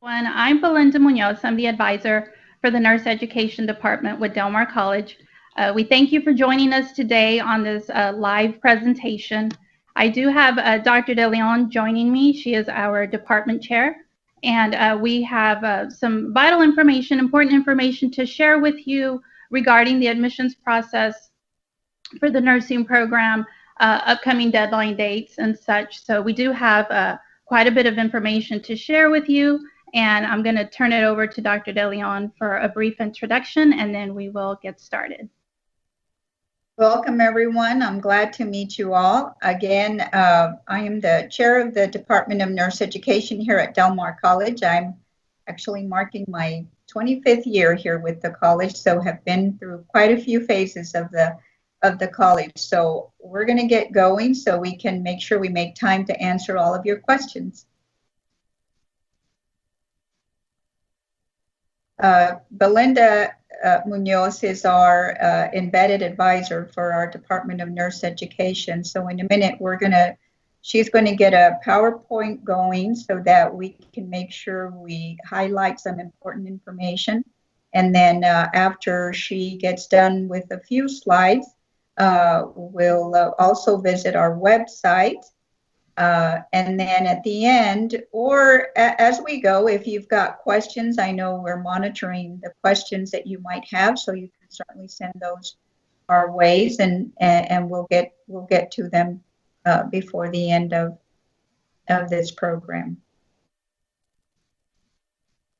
I'm Belinda Munoz. I'm the advisor for the Nurse Education Department with Del Mar College. We thank you for joining us today on this live presentation. I do have Dr. De Leon joining me. She is our department chair, and we have some vital information, important information to share with you regarding the admissions process for the nursing program, upcoming deadline dates and such. So we do have quite a bit of information to share with you. And I'm going to turn it over to Dr. De Leon for a brief introduction, and then we will get started. Welcome, everyone. I'm glad to meet you all. Again, I am the chair of the Department of Nurse Education here at Del Mar College. I'm actually marking my 25th year here with the college, so have been through quite a few phases of the college. So we're going to get going so we can make sure we make time to answer all of your questions. Belinda Munoz is our embedded advisor for our Department of Nurse Education. So in a minute, she's going to get a PowerPoint going so that we can make sure we highlight some important information. And then after she gets done with a few slides, we'll also visit our website. And then at the end, or as we go, if you've got questions, I know we're monitoring the questions that you might have, so you can certainly send those our ways, and we'll get to them before the end of this program.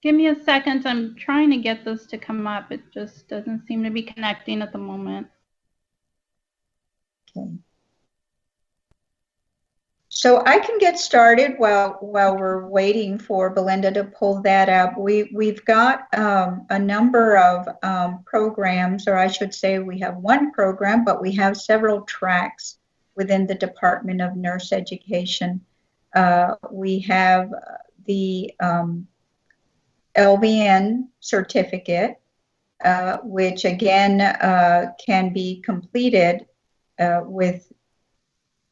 Give me a second. I'm trying to get this to come up. It just doesn't seem to be connecting at the moment. Okay. So I can get started while we're waiting for Belinda to pull that up. We've got a number of programs, or I should say we have one program, but we have several tracks within the Department of Nurse Education. We have the LVN certificate, which again can be completed with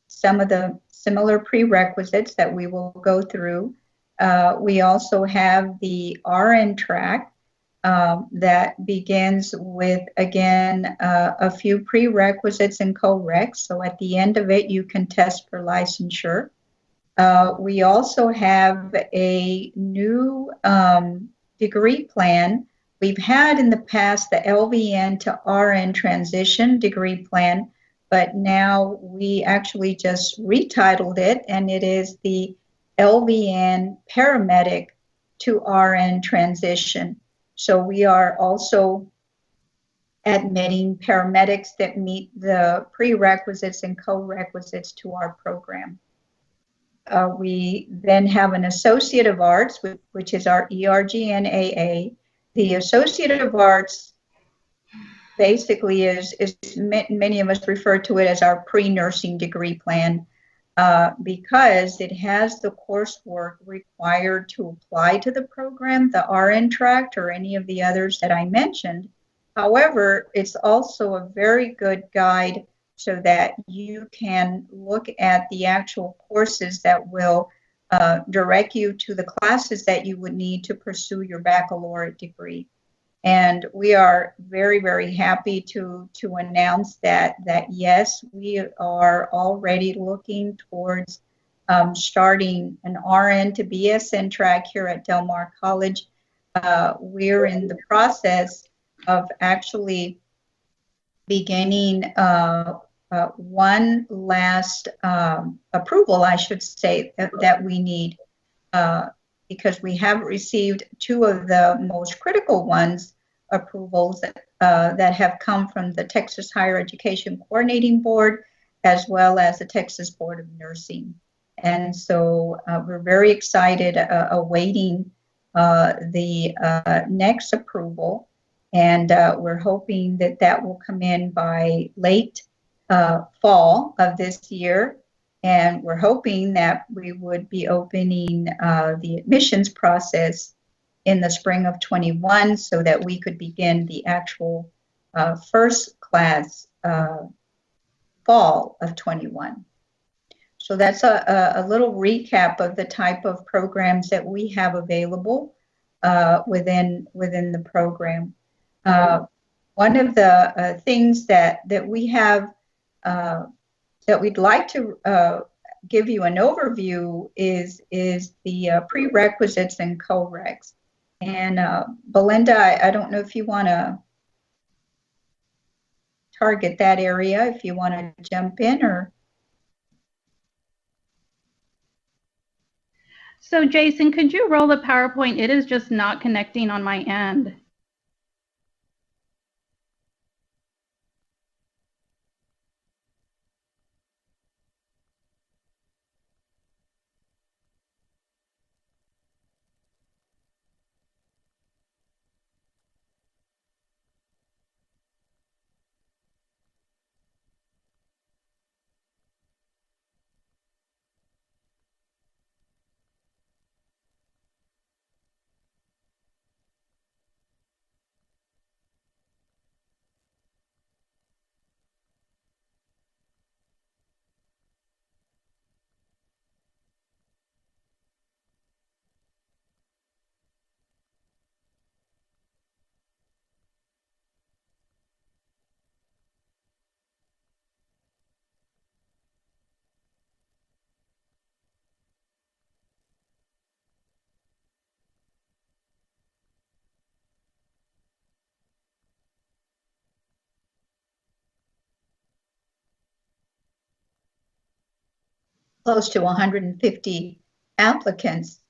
some of the similar prerequisites that we will go through. We also have the RN track that begins with, again, a few prerequisites and co-recs. So at the end of it, you can test for licensure. We also have a new degree plan. We've had in the past the LVN to RN transition degree plan, but now we actually just retitled it, and it is the LVN paramedic to RN transition. So we are also admitting paramedics that meet the prerequisites and co-requisites to our program. We then have an Associate of Arts, which is our ERGNAA. The Associate of Arts basically is many of us refer to it as our pre-nursing degree plan because it has the coursework required to apply to the program, the RN tract or any of the others that I mentioned. However, it's also a very good guide so that you can look at the actual courses that will direct you to the classes that you would need to pursue your baccalaureate degree. And we are very, very happy to announce that yes, we are already looking towards starting an RN to BSN track here at Del Mar College. We're in the process of actually beginning one last approval, I should say, that we need because we have received two of the most critical ones approvals that have come from the Texas Higher Education Coordinating Board as well as the Texas Board of Nursing. And so we're very excited awaiting the next approval, and we're hoping that that will come in by late fall of this year. And we're hoping that we would be opening the admissions process in the spring of 21 so that we could begin the actual first class fall of 21. So that's a little recap of the type of programs that we have available. within the program. One of the things that we have that we'd like to give you an overview is the prerequisites and co-recs. And Belinda, I don't know if you want to target that area, if you want to jump in or. So Jason, could you roll the PowerPoint? It is just not connecting on my end. Close to 150 applicants.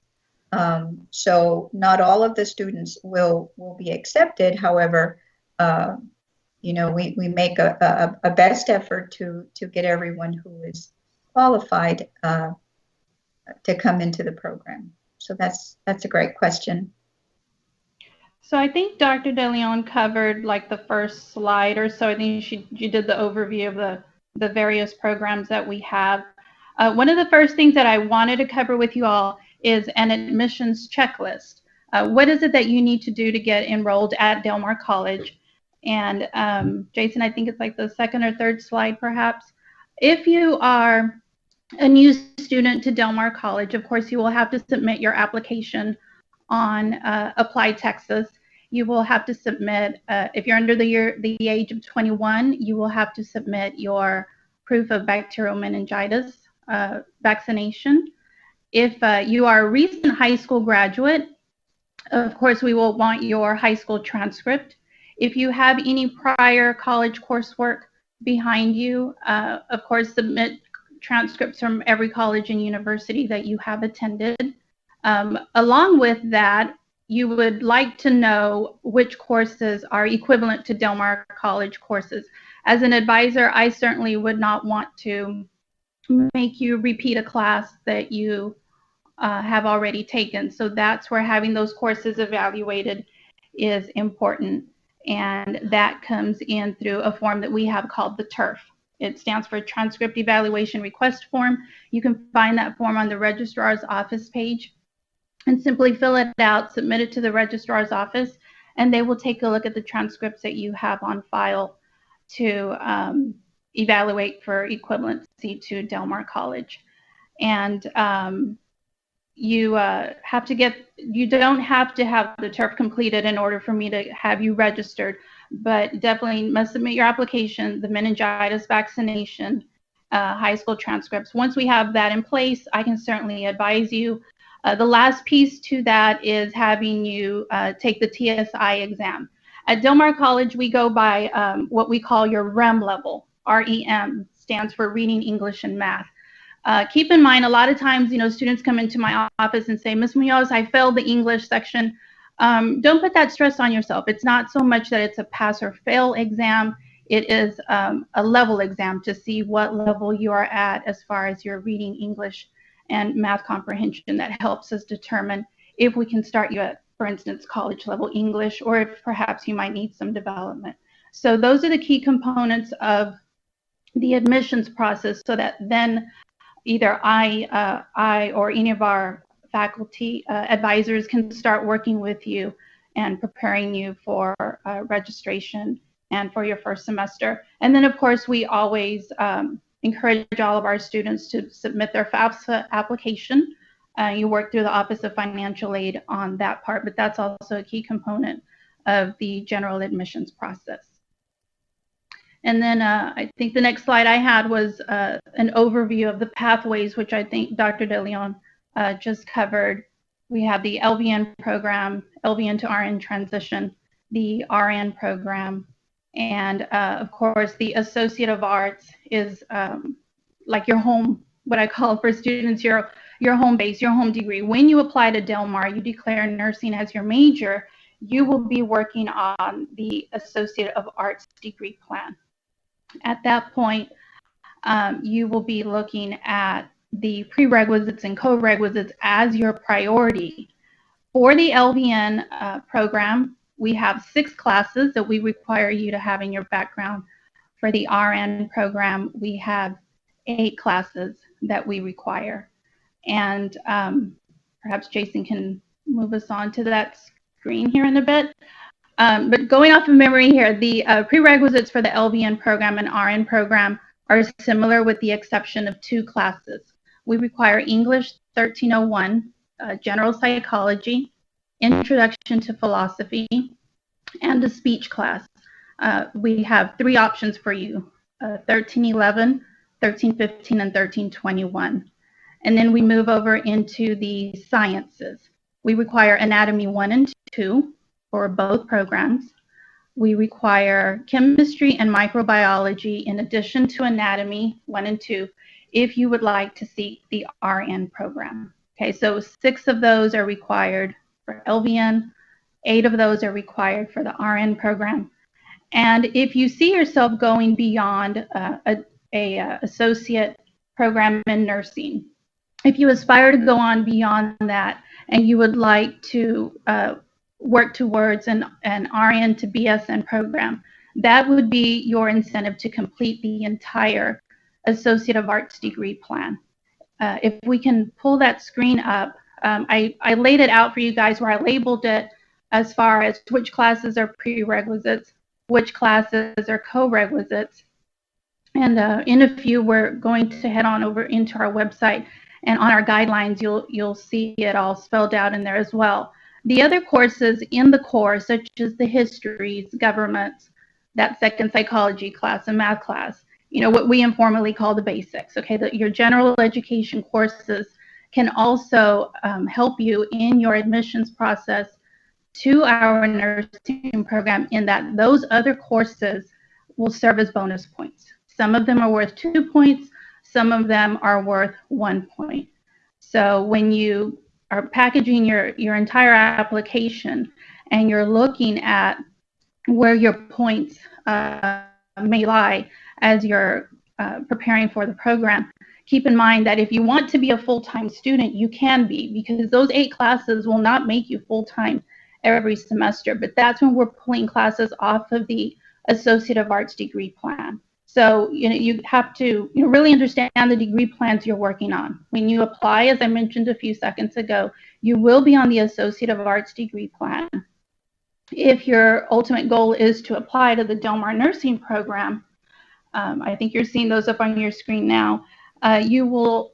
So not all of the students will be accepted. However, you know, we make a best effort to get everyone who is qualified to come into the program. So that's a great question. So I think Dr. DeLeon covered like the first slide or so. I think you did the overview of the various programs that we have. One of the first things that I wanted to cover with you all is an admissions checklist. What is it that you need to do to get enrolled at Del Mar College? And Jason, I think it's like the second or third slide perhaps. If you are a new student to Del Mar College, of course you will have to submit your application on Apply Texas. You will have to submit, if you're under the age of 21, you will have to submit your proof of bacterial meningitis vaccination. If you are a recent high school graduate, of course, we will want your high school transcript. If you have any prior college coursework behind you, of course, submit transcripts from every college and university that you have attended. Along with that, you would like to know which courses are equivalent to Del Mar College courses. As an advisor, I certainly would not want to make you repeat a class that you have already taken. So that's where having those courses evaluated is important. And that comes in through a form that we have called the TERF. It stands for Transcript Evaluation Request Form. You can find that form on the registrar's office page and simply fill it out, submit it to the registrar's office, and they will take a look at the transcripts that you have on file to evaluate for equivalency to Del Mar College. And you don't have to have the TERF completed in order for me to have you registered, but definitely must submit your application, the meningitis vaccination, high school transcripts. Once we have that in place, I can certainly advise you. The last piece to that is having you take the TSI exam. At Del Mar College, we go by what we call your REM level. REM stands for Reading, English, and Math. Keep in mind, a lot of times, you know, students come into my office and say, Ms. Munoz, I failed the English section. Don't put that stress on yourself. It's not so much that it's a pass or fail exam. It is a level exam to see what level you are at as far as your reading, English, and math comprehension. That helps us determine if we can start you at, for instance, college level English, or if perhaps you might need some development. So those are the key components of the admissions process, so that then either I or any of our faculty advisors can start working with you and preparing you for registration and for your first semester. And then, of course, we always encourage all of our students to submit their FAFSA application You work through the Office of Financial Aid on that part, but that's also a key component of the general admissions process. And then I think the next slide I had was an overview of the pathways, which I think Dr. De Leon just covered. We have the LVN program, LVN to RN transition, the RN program, and of course the Associate of Arts is like your home, what I call for students, your home base, your home degree. When you apply to Del Mar, you declare nursing as your major, you will be working on the Associate of Arts degree plan. At that point, you will be looking at the prerequisites and co-requisites as your priority. For the LVN program, we have 6 classes that we require you to have in your background. For the RN program, we have 8 classes that we require. And perhaps Jason can move us on to that screen here in a bit. But going off of memory here, the prerequisites for the LVN program and RN program are similar with the exception of 2 classes. We require English 1301, General Psychology, Introduction to Philosophy, and a speech class. We have 3 options for you, 1311, 1315, and 1321. And then we move over into the sciences. We require Anatomy 1 and 2 for both programs. We require chemistry and microbiology in addition to anatomy 1 and 2 if you would like to seek the RN program. Okay, so 6 of those are required for LVN, 8 of those are required for the RN program. And if you see yourself going beyond a associate program in nursing, if you aspire to go on beyond that and you would like to work towards an RN to BSN program, that would be your incentive to complete the entire Associate of Arts degree plan. If we can pull that screen up, I laid it out for you guys where I labeled it as far as which classes are prerequisites, which classes are co-requisites. And in a few, we're going to head on over into our website, and on our guidelines, you'll see it all spelled out in there as well. The other courses in the course, such as the histories, governments, that second psychology class, and math class, you know, what we informally call the basics, okay? Your general education courses can also help you in your admissions process to our nursing program, in that those other courses will serve as bonus points. Some of them are worth 2 points, some of them are worth 1 point. So when you are packaging your entire application and you're looking at where your points may lie as you're preparing for the program, keep in mind that if you want to be a full-time student, you can be, because those 8 classes will not make you full-time every semester, but that's when we're pulling classes off of the Associate of Arts degree plan. So, you know, you have to really understand the degree plans you're working on. When you apply, as I mentioned a few seconds ago, you will be on the Associate of Arts degree plan. If your ultimate goal is to apply to the Del Mar nursing program, I think you're seeing those up on your screen now, you will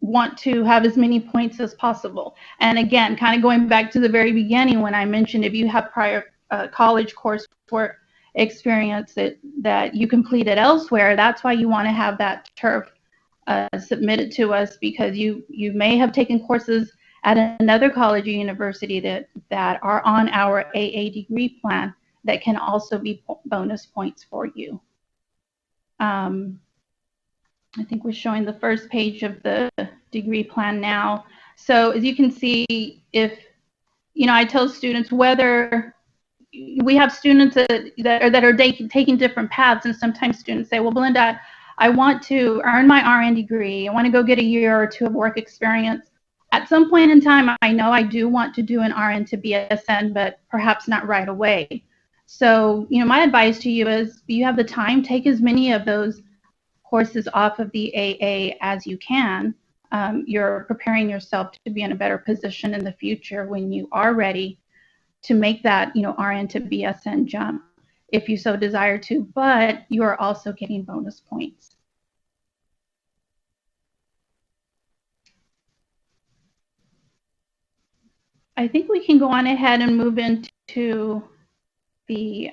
want to have as many points as possible. And again, kind of going back to the very beginning when I mentioned if you have prior college coursework experience that you completed elsewhere, that's why you want to have that TURF submitted to us, because you may have taken courses at another college or university that are on our AA degree plan that can also be bonus points for you. I think we're showing the first page of the degree plan now. So as you can see, if, you know, I tell students whether we have students that are taking different paths, and sometimes students say, well, Belinda, I want to earn my RN degree. I want to go get a year or 2 of work experience. At some point in time, I know I do want to do an RN to BSN, but perhaps not right away. So, you know, my advice to you is, if you have the time, take as many of those courses off of the AA as you can. You're preparing yourself to be in a better position in the future when you are ready to make that, you know, RN to BSN jump, if you so desire to, but you are also getting bonus points. I think we can go on ahead and move into the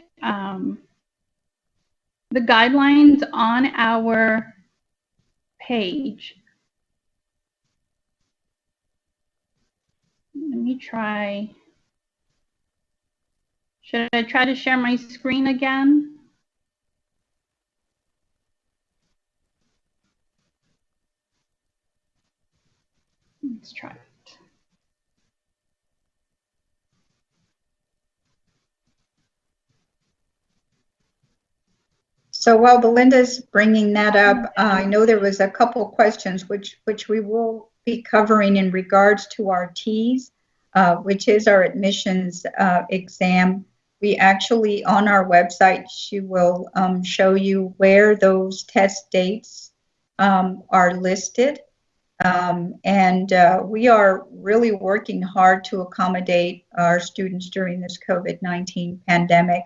guidelines on our page. Let me try. Should I try to share my screen again? Let's try it. So while Belinda's bringing that up, I know there was a couple questions which we will be covering in regards to our TEAS, which is our admissions exam. We actually, on our website, she will show you where those test dates are listed. And we are really working hard to accommodate our students during this COVID-19 pandemic.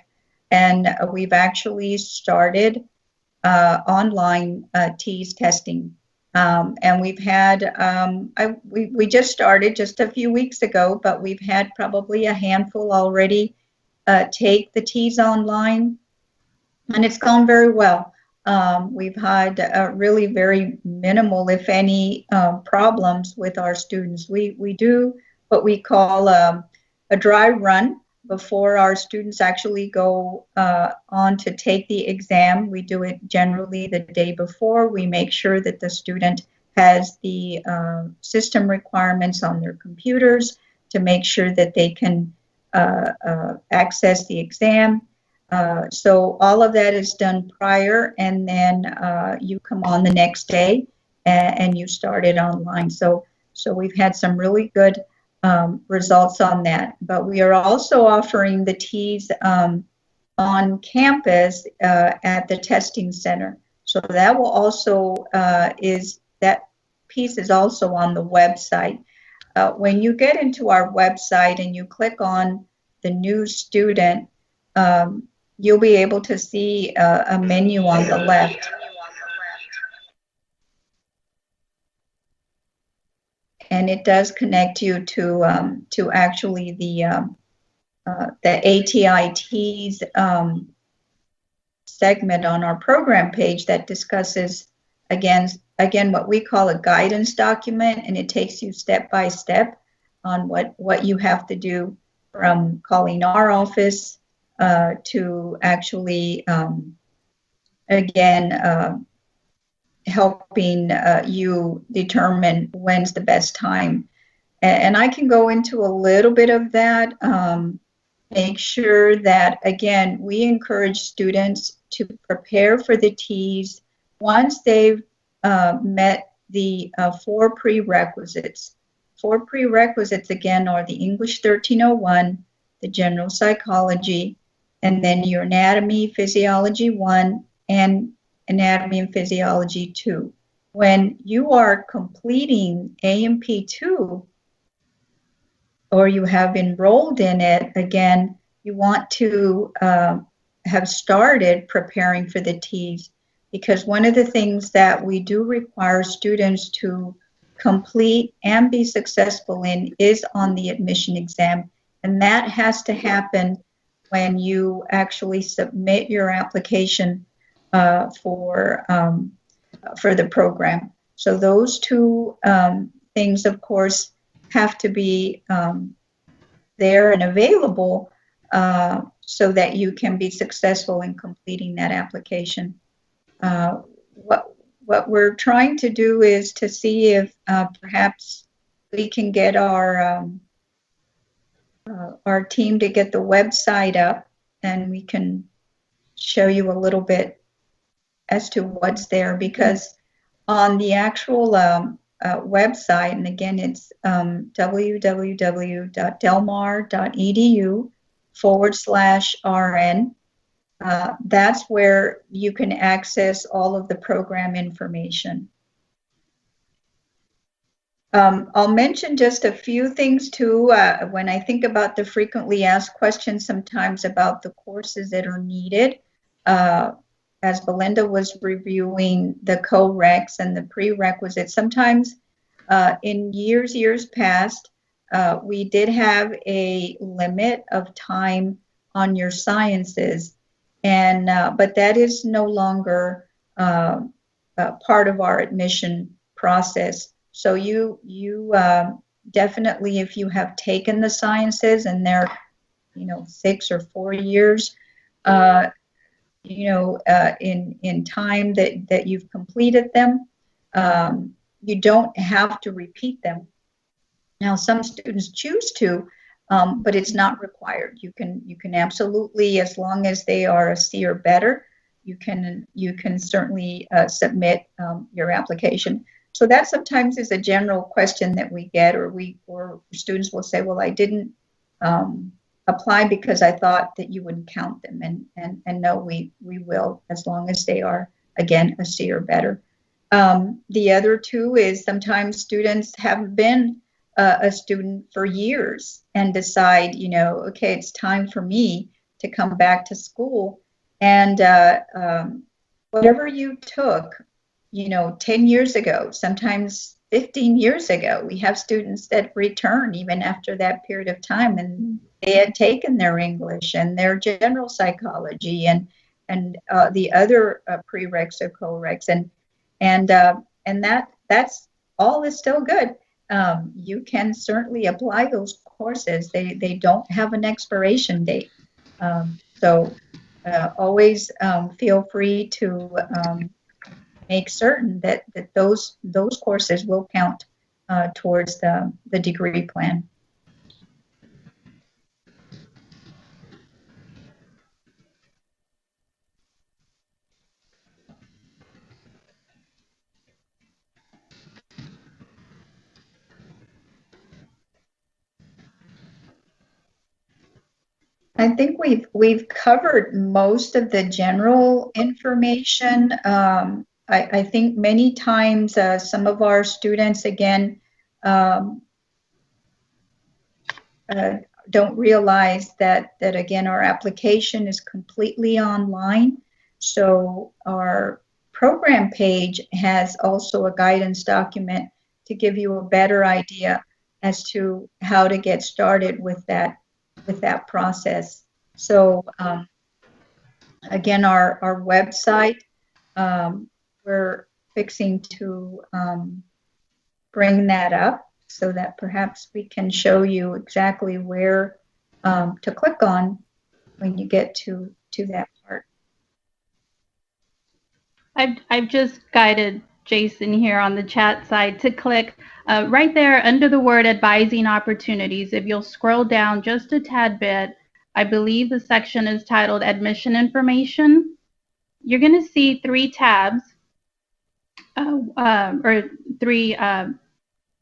And we've actually started online TEAS testing. And we've had, we just started just a few weeks ago, but we've had probably a handful already take the TEAS online, and it's gone very well. We've had really very minimal, if any, problems with our students. We do what we call a dry run before our students actually go on to take the exam. We do it generally the day before. We make sure that the student has the system requirements on their computers to make sure that they can access the exam. So all of that is done prior, and then you come on the next day and you start it online. So we've had some really good results on that. But we are also offering the TEAS on campus at the testing center. So that will also that piece is also on the website. When you get into our website and you click on the new student, you'll be able to see a menu on the left. And it does connect you to actually the ATIT's segment on our program page that discusses again what we call a guidance document, and it takes you step by step on what you have to do, from calling our office to actually helping you determine when's the best time. And I can go into a little bit of that. Make sure that, again, we encourage students to prepare for the TEAS once they've met the 4 prerequisites. 4 prerequisites, again, are the English 1301, the General Psychology, and then your Anatomy, Physiology 1, and Anatomy and Physiology 2. When you are completing A&P 2, or you have enrolled in it, again, you want to have started preparing for the TEAS, because one of the things that we do require students to complete and be successful in is on the admission exam. And that has to happen when you actually submit your application for the program. So those two things, of course, have to be there and available so that you can be successful in completing that application. What we're trying to do is to see if perhaps we can get our team to get the website up, and we can show you a little bit as to what's there, because on the actual website, and again, it's www.delmar.edu/RN. That's where you can access all of the program information. I'll mention just a few things too. When I think about the frequently asked questions sometimes about the courses that are needed, as Belinda was reviewing the co-recs and the prerequisites, sometimes in years past, we did have a limit of time on your sciences, and but that is no longer part of our admission process. So you definitely, if you have taken the sciences and they're 6 or 4 years, in time that you've completed them, you don't have to repeat them. Now, some students choose to, but it's not required. You can absolutely, as long as they are a C or better, you can certainly submit your application. So that sometimes is a general question that we get, or students will say, well, I didn't apply because I thought that you wouldn't count them, and no, we will, as long as they are, again, a C or better. The other two is sometimes students have been a student for years and decide, okay, it's time for me to come back to school, and whatever you took, 10 years ago, sometimes 15 years ago, we have students that return even after that period of time, and they had taken their English and their general psychology and the other prereqs or co-reqs, and that's all is still good. You can certainly apply those courses. They don't have an expiration date, so always feel free to make certain that those courses will count towards the degree plan. I think we've covered most of the general information. I think many times some of our students, again, don't realize that again, our application is completely online. So our program page has also a guidance document to give you a better idea as to how to get started with that process. So again, our website, we're fixing to bring that up so that perhaps we can show you exactly where to click on when you get to that part. I've just guided Jason here on the chat side to click right there under the word advising opportunities. If you'll scroll down just a tad bit, I believe the section is titled admission information. You're going to see 3 tabs or 3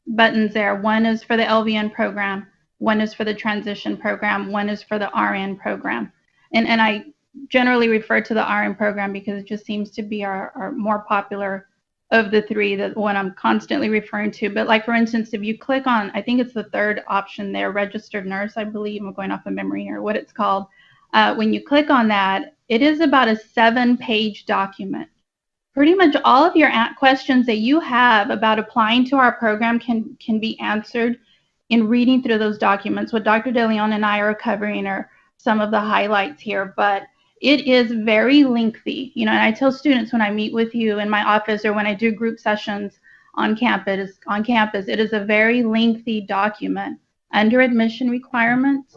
buttons there. One is for the LVN program, one is for the transition program, one is for the RN program. And I generally refer to the RN program because it just seems to be our more popular of the 3, the one I'm constantly referring to. But like, for instance, if you click on, I think it's the 3rd option there, registered nurse, I believe, I'm going off of memory here, what it's called. When you click on that, it is about a 7-page document. Pretty much all of your questions that you have about applying to our program can be answered in reading through those documents. What Dr. DeLeon and I are covering are some of the highlights here, but it is very lengthy. And I tell students when I meet with you in my office or when I do group sessions on campus, it is a very lengthy document. Under admission requirements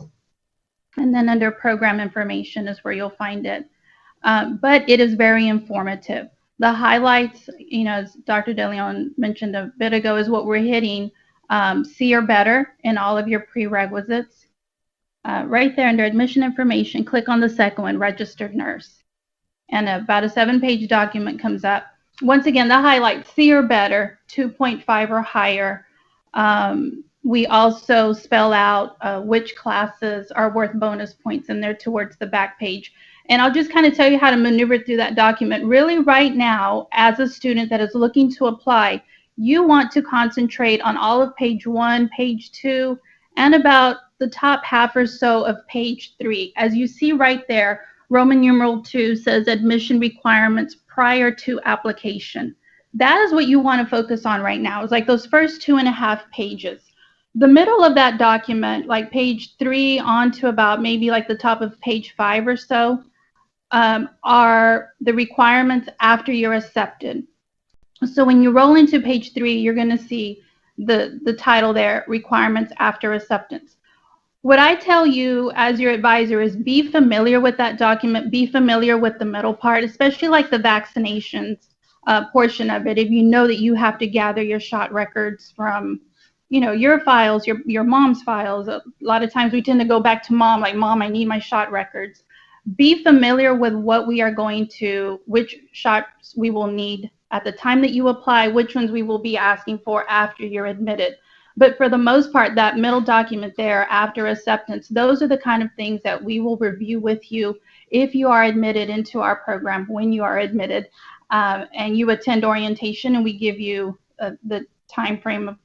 and then under program information is where you'll find it. But it is very informative. The highlights, as Dr. DeLeon mentioned a bit ago, is what we're hitting, C or better in all of your prerequisites. Right there under admission information, click on the second one, registered nurse. And about a 7-page document comes up. Once again, the highlights, C or better, 2.5 or higher. We also spell out which classes are worth bonus points in there towards the back page. And I'll just kind of tell you how to maneuver through that document. Really, right now, as a student that is looking to apply, you want to concentrate on all of page 1, page 2, and about the top half or so of page 3. As you see right there, Roman numeral 2 says admission requirements prior to application. That is what you want to focus on right now. It's like those first 2.5 pages. The middle of that document, like page 3 on to about maybe like the top of page 5 or so, are the requirements after you're accepted. So when you roll into page 3, you're going to see the title there, Requirements After Acceptance. What I tell you as your advisor is be familiar with that document, be familiar with the middle part, especially like the vaccinations portion of it. If you know that you have to gather your shot records from, you know, your files, your mom's files. A lot of times we tend to go back to mom, like, Mom, I need my shot records. Be familiar with what we are going to, which shots we will need at the time that you apply, which ones we will be asking for after you're admitted. But for the most part, that middle document there, after acceptance, those are the kind of things that we will review with you if you are admitted into our program, when you are admitted, and you attend orientation, and we give you the time frame of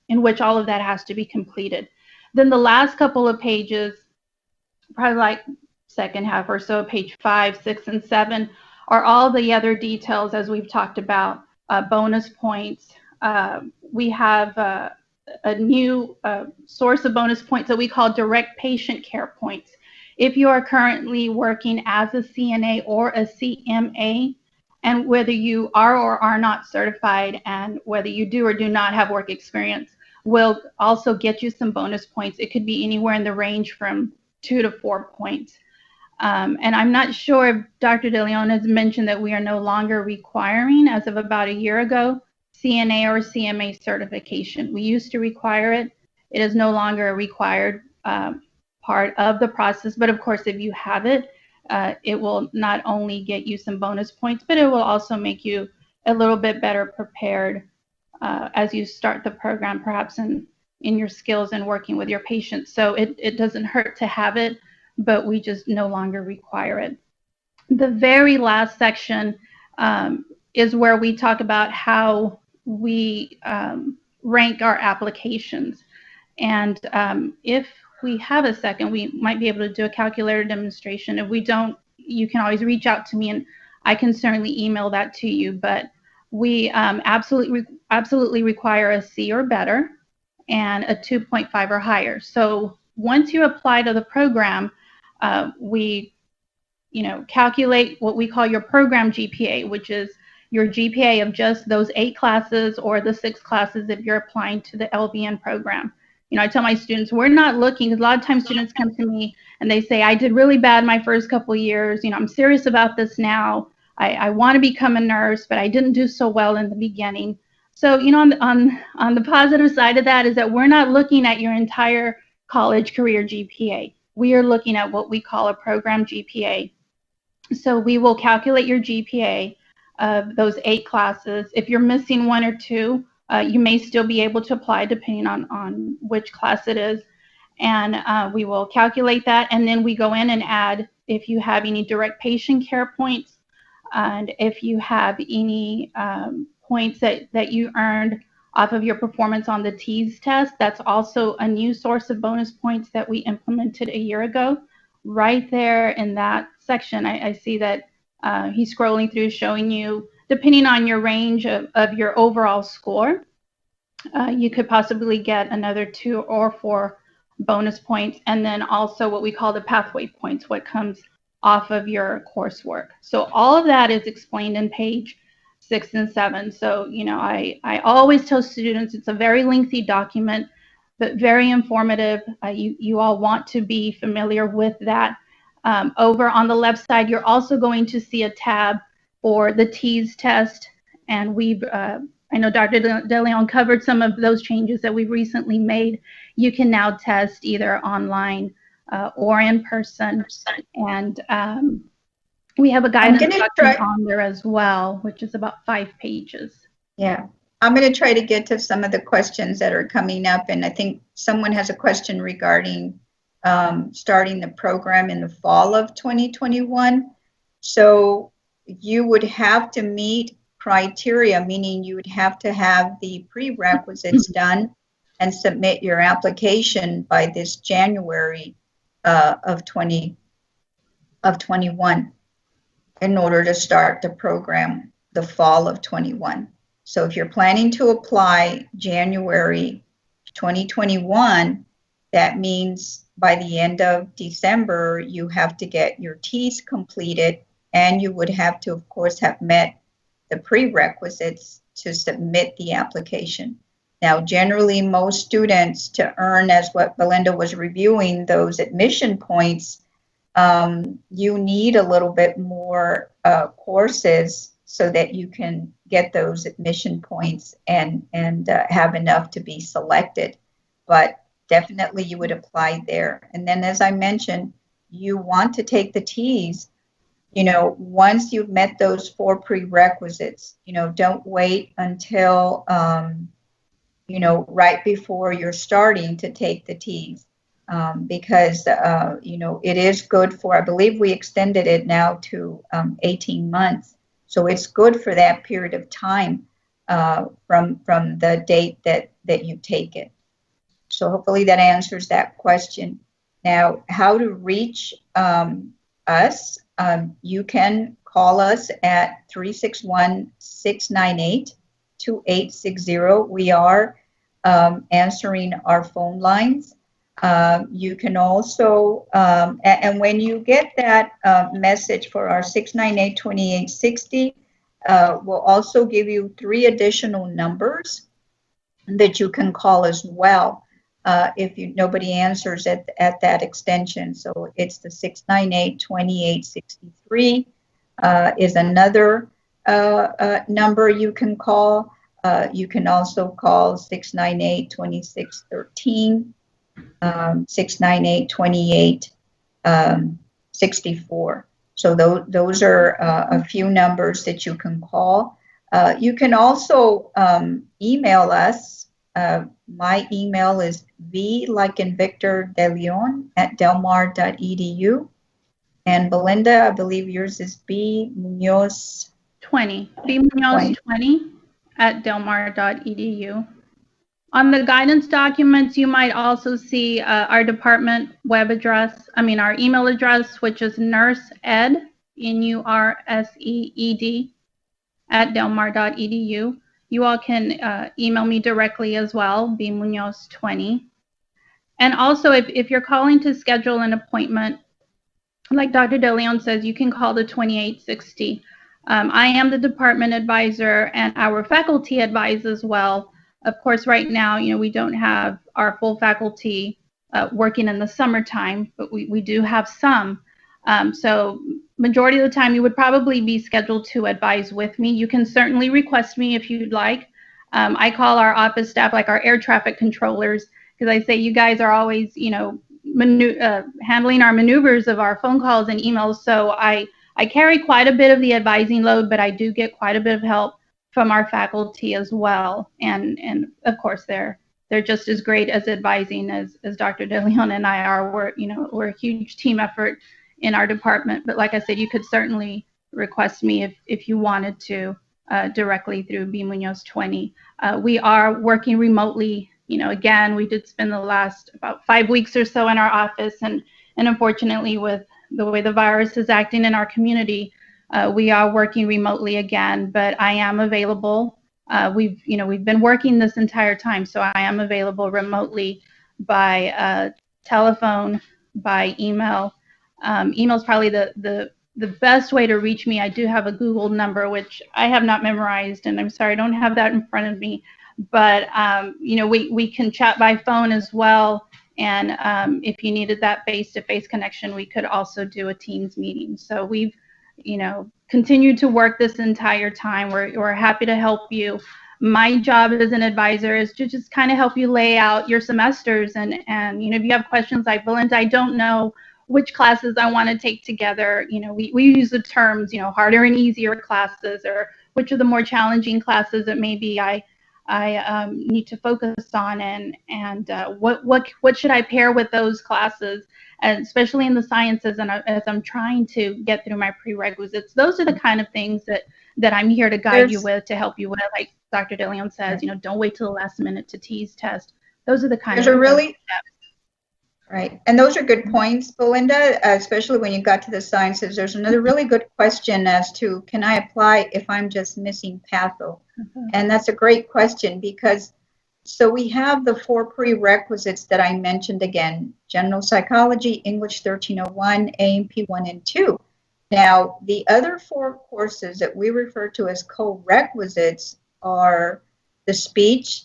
in which all of that has to be completed. Then the last couple of pages, probably like second half or so, page 5, 6, and 7, are all the other details as we've talked about, bonus points. We have a new source of bonus points that we call direct patient care points. If you are currently working as a CNA or a CMA, and whether you are or are not certified, and whether you do or do not have work experience, will also get you some bonus points. It could be anywhere in the range from 2 to 4 points. And I'm not sure if Dr. DeLeon has mentioned that we are no longer requiring, as of about a year ago, CNA or CMA certification. We used to require it. It is no longer a required part of the process. But of course, if you have it, it will not only get you some bonus points, but it will also make you a little bit better prepared as you start the program, perhaps in your skills and working with your patients. So it doesn't hurt to have it, but we just no longer require it. The very last section is where we talk about how we rank our applications. And if we have a second, we might be able to do a calculator demonstration. If we don't, you can always reach out to me and I can certainly email that to you. But we absolutely require a C or better and a 2.5 or higher. So once you apply to the program, we calculate what we call your program GPA, which is your GPA of just those 8 classes or the 6 classes if you're applying to the LVN program. I tell my students, we're not looking, because a lot of times students come to me and they say, I did really bad my first couple of years. I'm serious about this now. I want to become a nurse, but I didn't do so well in the beginning. So, on the positive side of that is that we're not looking at your entire college career GPA. We are looking at what we call a program GPA. So we will calculate your GPA of those 8 classes. If you're missing 1 or 2, you may still be able to apply depending on which class it is. And we will calculate that. And then we go in and add if you have any direct patient care points, and if you have any points that you earned off of your performance on the TEAS test. That's also a new source of bonus points that we implemented a year ago. Right there in that section, I see that he's scrolling through, showing you, depending on your range of your overall score, you could possibly get another 2 or 4 bonus points. And then also what we call the pathway points, what comes off of your coursework. So all of that is explained in page 6 and 7. So, I always tell students it's a very lengthy document, but very informative. You all want to be familiar with that. Over on the left side, you're also going to see a tab for the TEAS test. And I know Dr. DeLeon covered some of those changes that we've recently made. You can now test either online or in person. And we have a guidance document on there as well, which is about 5 pages. Yeah. I'm going to try to get to some of the questions that are coming up. And I think someone has a question regarding starting the program in the fall of 2021. So you would have to meet criteria, meaning you would have to have the prerequisites done and submit your application by this January of 21 in order to start the program the fall of 21. So if you're planning to apply January 2021, that means by the end of December, you have to get your T's completed, and you would have to, of course, have met the prerequisites to submit the application. Now, generally, most students, to earn, as what Belinda was reviewing, those admission points, you need a little bit more courses so that you can get those admission points and have enough to be selected. But definitely you would apply there. And then, as I mentioned, you want to take the T's, once you've met those 4 prerequisites. Don't wait until, right before you're starting to take the T's. Because, it is good for, I believe we extended it now to 18 months. So it's good for that period of time from the date that you take it. So hopefully that answers that question. Now, how to reach us? You can call us at 361-698-2860. We are answering our phone lines. You can also, and when you get that message for our 698-2860, we'll also give you 3 additional numbers that you can call as well if nobody answers at that extension. So it's the 698-2863 is another number you can call. You can also call 698-2613. 698-2864. So those are a few numbers that you can call. You can also email us. My email is V like in Victor de Leon @delmar.edu. And Belinda, I believe yours is B Munoz 20. B Munoz 20 @delmar.edu. On the guidance documents, you might also see our department web address, our email address, which is nursed, NURSEED, @delmar.edu. You all can email me directly as well, bmunoz20. And also, if you're calling to schedule an appointment, like Dr. De Leon says, you can call the 2860. I am the department advisor, and our faculty advise as well. Of course, right now, we don't have our full faculty working in the summertime, but we do have some. So majority of the time, you would probably be scheduled to advise with me. You can certainly request me if you'd like. I call our office staff, like our air traffic controllers, because I say you guys are always, handling our maneuvers of our phone calls and emails. So I carry quite a bit of the advising load, but I do get quite a bit of help from our faculty as well. And of course, they're just as great as advising as Dr. De Leon and I are. We're a huge team effort in our department. But like I said, you could certainly request me if you wanted to directly through B Munoz 20. We are working remotely. Again, we did spend the last about 5 weeks or so in our office, and unfortunately, with the way the virus is acting in our community, we are working remotely again. But I am available. We've been working this entire time, so I am available remotely by telephone, by email. Email is probably the best way to reach me. I do have a Google number, which I have not memorized, and I'm sorry I don't have that in front of me. But we can chat by phone as well. And if you needed that face-to-face connection, we could also do a Teams meeting. So we've continued to work this entire time. We're happy to help you. My job as an advisor is to just kind of help you lay out your semesters. And if you have questions like, Belinda, I don't know which classes I want to take together. We use the terms, harder and easier classes, or which are the more challenging classes that maybe I need to focus on, and what should I pair with those classes, and especially in the sciences, and as I'm trying to get through my prerequisites. Those are the kind of things that I'm here to guide you with, to help you with. Like Dr. De Leon says, don't wait till the last minute to tease test. Those are the kind of steps. Right. And those are good points, Belinda, especially when you got to the sciences. There's another really good question as to, can I apply if I'm just missing patho? Mm-hmm. And that's a great question, because So we have the 4 prerequisites that I mentioned again: general psychology, English 1301, A&P 1 and 2. Now, the other 4 courses that we refer to as co-requisites are the speech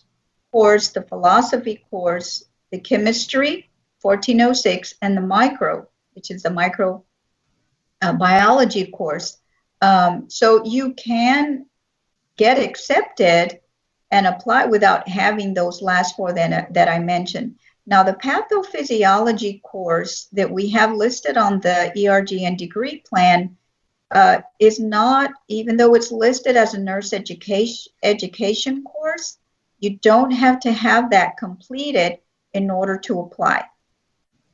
course, the philosophy course, the chemistry 1406, and the micro, which is the micro biology course. So you can get accepted and apply without having those last 4 that I mentioned. Now, the pathophysiology course that we have listed on the ERGN degree plan is not, even though it's listed as a nurse education course, you don't have to have that completed in order to apply.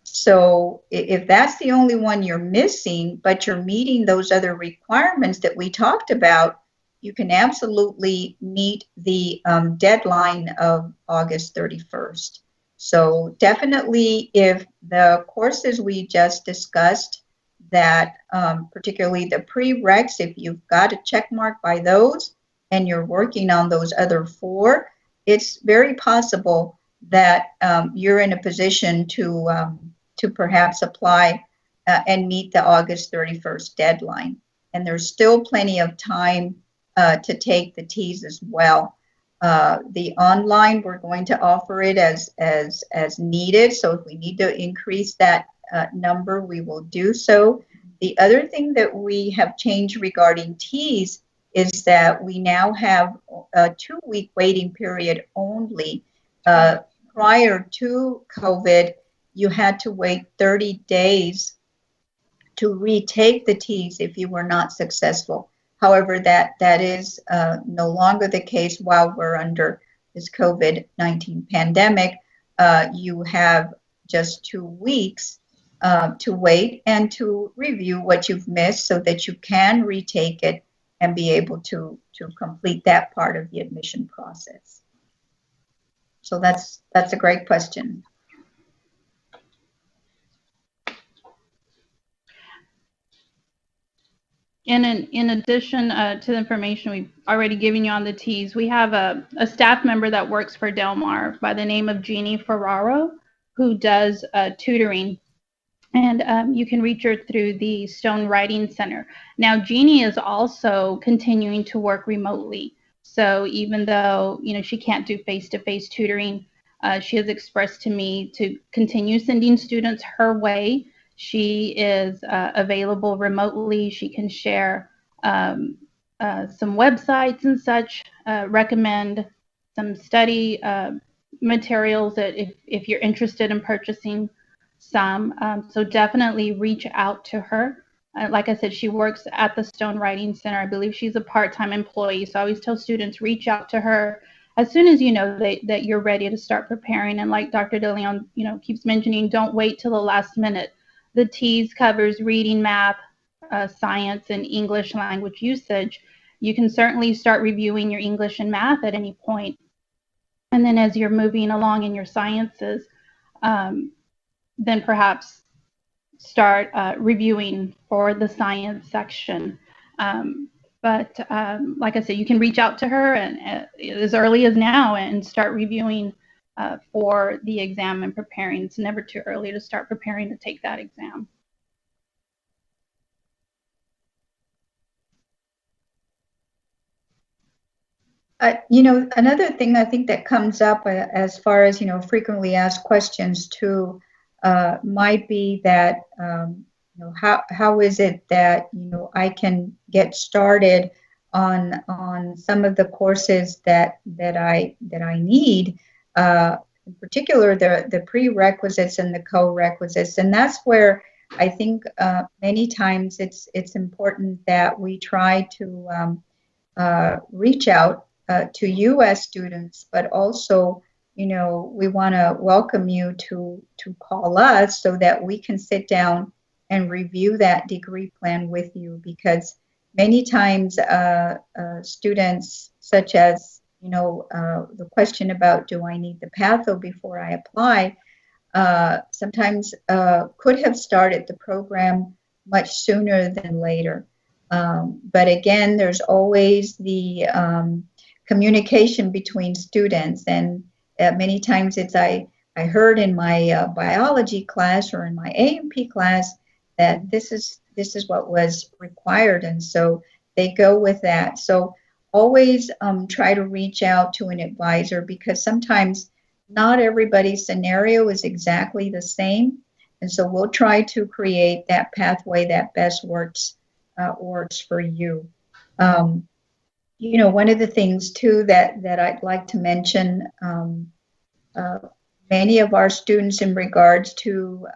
So if that's the only one you're missing, but you're meeting those other requirements that we talked about, you can absolutely meet the deadline of August 31st. So definitely, if the courses we just discussed, that particularly the prereqs, if you've got a check mark by those and you're working on those other 4, it's very possible that you're in a position to perhaps apply and meet the August 31st deadline. And there's still plenty of time to take the T's as well. The online, we're going to offer it as needed. So if we need to increase that number, we will do so. The other thing that we have changed regarding T's is that we now have a 2-week waiting period only. Prior to COVID, you had to wait 30 days to retake the T's if you were not successful. However, that is no longer the case while we're under this COVID-19 pandemic. You have just 2 weeks to wait and to review what you've missed so that you can retake it and be able to complete that part of the admission process. So that's a great question. In addition to the information we've already given you on the T's, we have a staff member that works for Del Mar by the name of Jeannie Ferraro, who does tutoring. And you can reach her through the Stone Writing Center. Now, Jeannie is also continuing to work remotely. So even though, she can't do face-to-face tutoring, she has expressed to me to continue sending students her way. She is available remotely. She can share some websites and such, recommend some study materials that if you're interested in purchasing some. So definitely reach out to her. Like I said, she works at the Stone Writing Center. I believe she's a part-time employee. So I always tell students, reach out to her as soon as you know that you're ready to start preparing. And like Dr. DeLeon, keeps mentioning, don't wait till the last minute. The T's covers reading, math, science, and English language usage. You can certainly start reviewing your English and math at any point. And then as you're moving along in your sciences, then perhaps start reviewing for the science section. But like I said, you can reach out to her and as early as now and start reviewing for the exam and preparing. It's never too early to start preparing to take that exam. Another thing I think that comes up as far as, frequently asked questions too, might be that, how is it that, I can get started on some of the courses that I need, in particular the prerequisites and the co-requisites. And that's where I think many times it's important that we try to reach out to you as students, but also, we want to welcome you to call us so that we can sit down and review that degree plan with you, because many times students, such as, the question about, do I need the patho before I apply, sometimes could have started the program much sooner than later. But again, there's always the communication between students, and many times I heard in my biology class or in my A&P class that this is what was required, and so they go with that. So always try to reach out to an advisor, because sometimes not everybody's scenario is exactly the same, and so we'll try to create that pathway that best works for you. One of the things too that I'd like to mention. Many of our students, in regards to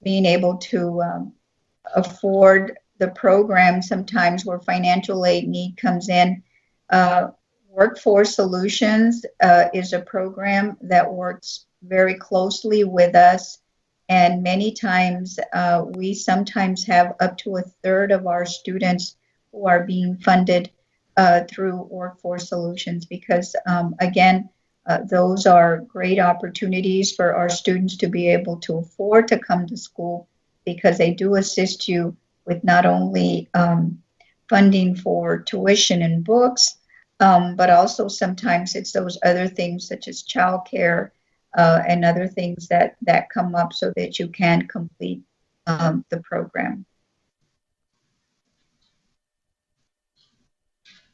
being able to afford the program, sometimes where financial aid need comes in, Workforce Solutions is a program that works very closely with us, and many times we sometimes have up to a third of our students who are being funded through Workforce Solutions, because again, those are great opportunities for our students to be able to afford to come to school, because they do assist you with not only funding for tuition and books, but also sometimes it's those other things such as childcare and other things that come up so that you can complete the program.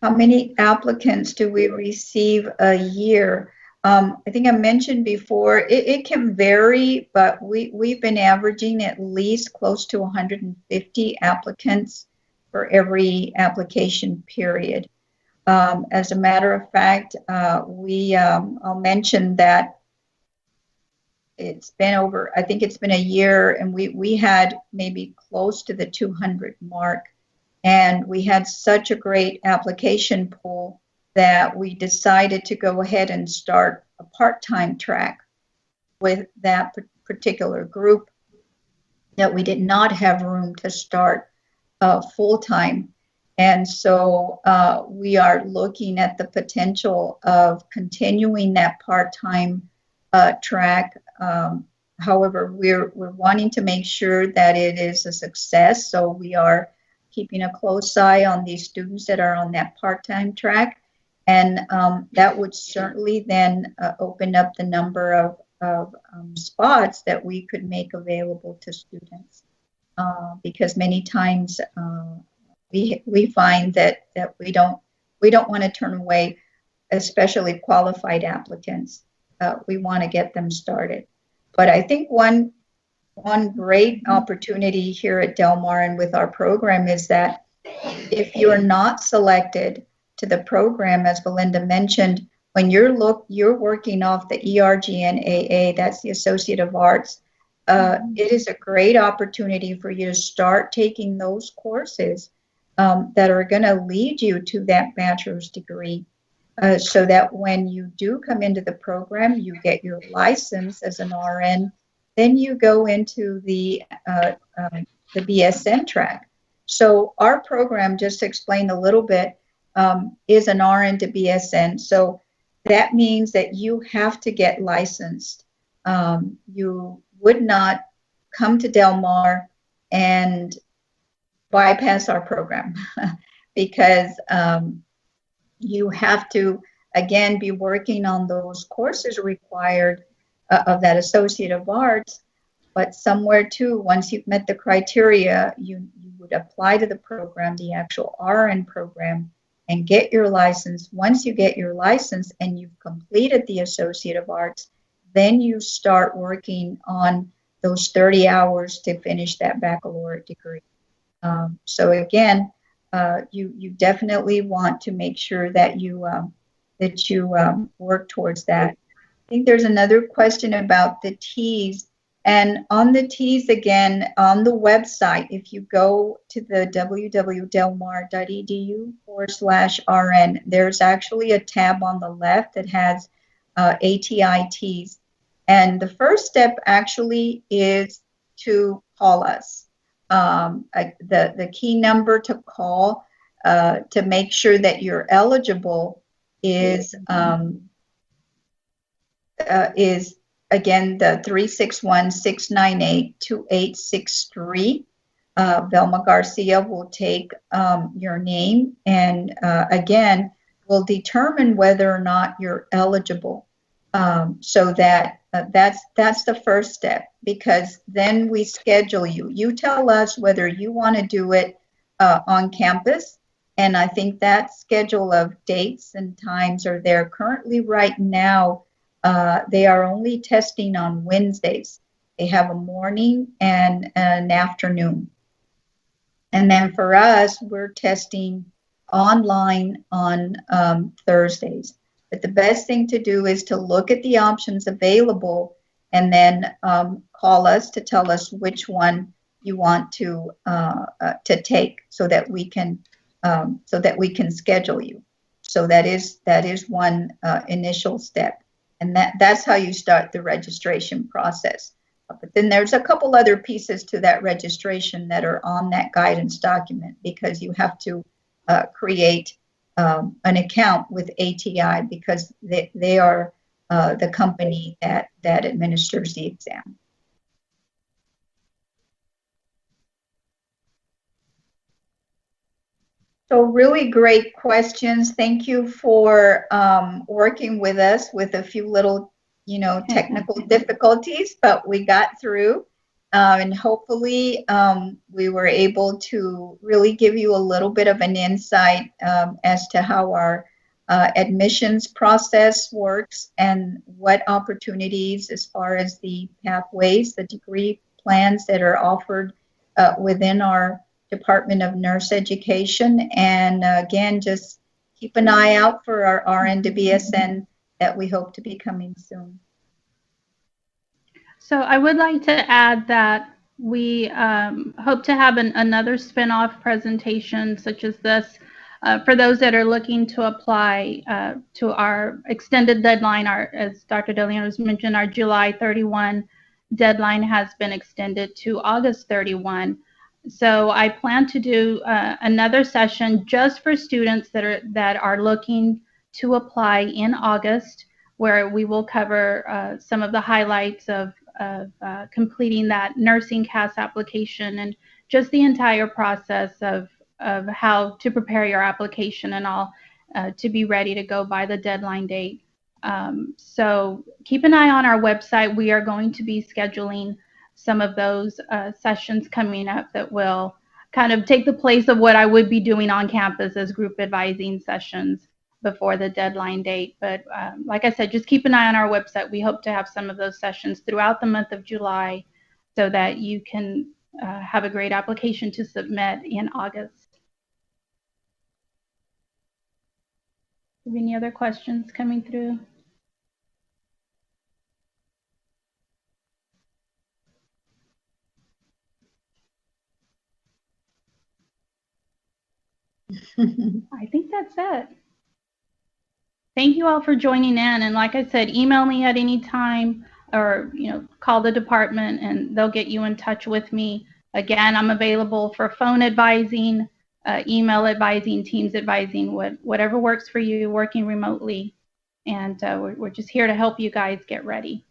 How many applicants do we receive a year? I think I mentioned before, it can vary, but we've been averaging at least close to 150 applicants for every application period. As a matter of fact, I'll mention that it's been over, I think it's been a year, and we had maybe close to the 200 mark, and we had such a great application pool that we decided to go ahead and start a part-time track with that particular group, that we did not have room to start full-time. And so we are looking at the potential of continuing that part-time track. However, we're wanting to make sure that it is a success, so we are keeping a close eye on these students that are on that part-time track. And that would certainly then open up the number of spots that we could make available to students, because many times we find that we don't want to turn away, especially qualified applicants. We want to get them started. But I think one great opportunity here at Del Mar and with our program is that if you're not selected to the program, as Belinda mentioned, when you're working off the ERGN-AA, that's the Associate of Arts, it is a great opportunity for you to start taking those courses that are going to lead you to that bachelor's degree, so that when you do come into the program, you get your license as an RN, then you go into the BSN track. So our program, just to explain a little bit, is an RN to BSN. So that means that you have to get licensed. You would not come to Del Mar and bypass our program because you have to, again, be working on those courses required of that Associate of Arts. But somewhere too, once you've met the criteria, you would apply to the program, the actual RN program, and get your license. Once you get your license and you've completed the Associate of Arts, then you start working on those 30 hours to finish that baccalaureate degree. So again, you definitely want to make sure that you work towards that. I think there's another question about the T's. And on the T's, again, on the website, if you go to the www.delmar.edu/RN, there's actually a tab on the left that has ATI T's. And the first step actually is to call us. The key number to call to make sure that you're eligible is again, the 361-698-2863. Velma Garcia will take your name and again, will determine whether or not you're eligible. So that's the first step, because then we schedule you. You tell us whether you want to do it on campus, and I think that schedule of dates and times are there. Currently, right now, they are only testing on Wednesdays. They have a morning and an afternoon. And then for us, we're testing online on Thursdays. But the best thing to do is to look at the options available and then call us to tell us which one you want to take, so that we can schedule you. So that is one initial step, and that's how you start the registration process. But then there's a couple other pieces to that registration that are on that guidance document, because you have to create an account with ATI, because they are the company that administers the exam. So really great questions. Thank you for working with us with a few little, technical difficulties, but we got through. And hopefully we were able to really give you a little bit of an insight as to how our admissions process works, and what opportunities, as far as the pathways, the degree plans that are offered within our Department of Nurse Education. And again, just keep an eye out for our RN to BSN that we hope to be coming soon. So I would like to add that we hope to have another spin-off presentation such as this for those that are looking to apply to our extended deadline. As Dr. DeLeon has mentioned, our July 31 deadline has been extended to August 31. So I plan to do another session just for students that are looking to apply in August, where we will cover some of the highlights of completing that nursing CAS application, and just the entire process of how to prepare your application and all to be ready to go by the deadline date. So keep an eye on our website. We are going to be scheduling some of those sessions coming up that will kind of take the place of what I would be doing on campus as group advising sessions before the deadline date. But like I said, just keep an eye on our website. We hope to have some of those sessions throughout the month of July, so that you can have a great application to submit in August. Any other questions coming through? I think that's it. Thank you all for joining in. And like I said, email me at any time, or call the department and they'll get you in touch with me. Again, I'm available for phone advising, email advising, Teams advising, whatever works for you, working remotely. And we're just here to help you guys get ready.